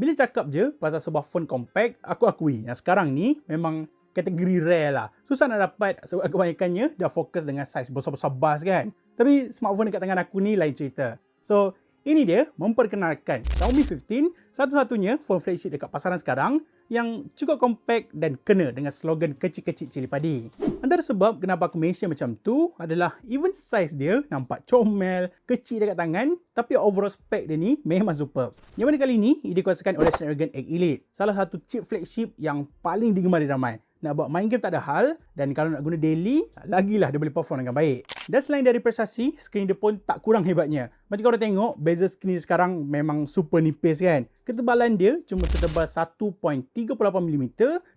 Bila cakap je pasal sebuah phone compact, aku akui yang sekarang ni memang kategori rare lah. Susah nak dapat sebab kebanyakannya dah fokus dengan saiz besar-besar bas kan. Tapi smartphone dekat tangan aku ni lain cerita. So, ini dia memperkenalkan Xiaomi 15, satu-satunya phone flagship dekat pasaran sekarang yang cukup compact dan kena dengan slogan kecil-kecil cili padi. Antara sebab kenapa aku mention macam tu adalah even size dia nampak comel, kecil dekat tangan, tapi overall spec dia ni memang superb. Yang mana kali ni, ia dikuasakan oleh Snapdragon 8 Elite, salah satu chip flagship yang paling digemari ramai. Nak buat main game tak ada hal, dan kalau nak guna daily, lagilah dia boleh perform dengan baik. Dan selain dari prestasi, skrin dia pun tak kurang hebatnya. Macam korang tengok, bezel skrin sekarang memang super nipis kan. Ketebalan dia cuma setebal 1.38mm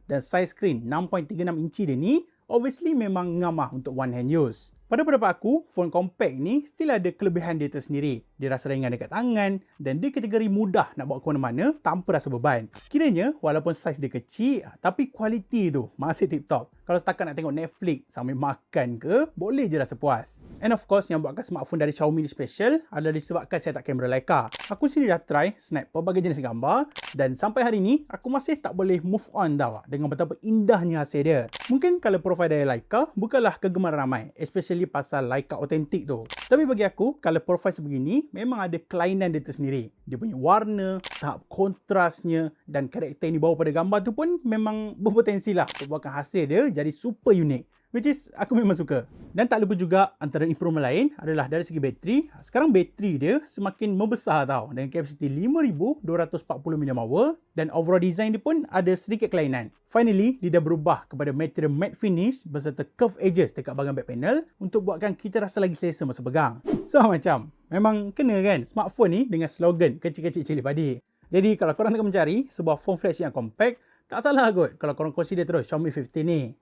dan saiz skrin 6.36 inci dia ni obviously memang ngamah untuk one hand use. Pada pendapat aku, phone compact ni still ada kelebihan dia tersendiri. Dia rasa ringan dekat tangan dan dia kategori mudah nak bawa ke mana-mana tanpa rasa beban. Kiranya walaupun saiz dia kecil, tapi kualiti tu masih tip-top. Kalau setakat nak tengok Netflix sambil makan ke, boleh je rasa puas. And of course, yang buatkan smartphone dari Xiaomi ni special adalah disebabkan saya tak kamera Leica. Aku sendiri dah try snap pelbagai jenis gambar dan sampai hari ni, aku masih tak boleh move on tau dengan betapa indahnya hasil dia. Mungkin kalau profile dari Leica bukanlah kegemaran ramai, especially pasal Leica otentik tu. Tapi bagi aku, kalau profile sebegini memang ada kelainan dia tersendiri. Dia punya warna, tahap kontrasnya dan karakter yang dibawa pada gambar tu pun memang berpotensi lah untuk buatkan hasil dia jadi super unik. Which is, aku memang suka. Dan tak lupa juga, antara improvement lain adalah dari segi bateri. Sekarang bateri dia semakin membesar tau. Dengan kapasiti 5240mAh dan overall design dia pun ada sedikit kelainan. Finally, dia dah berubah kepada material matte finish beserta curved edges dekat bahagian back panel untuk buatkan kita rasa lagi selesa masa pegang. So macam, memang kena kan smartphone ni dengan slogan kecil-kecil cili padi. Jadi kalau korang tengah mencari sebuah phone flagship yang compact, tak salah kot kalau korang consider terus Xiaomi 15 ni.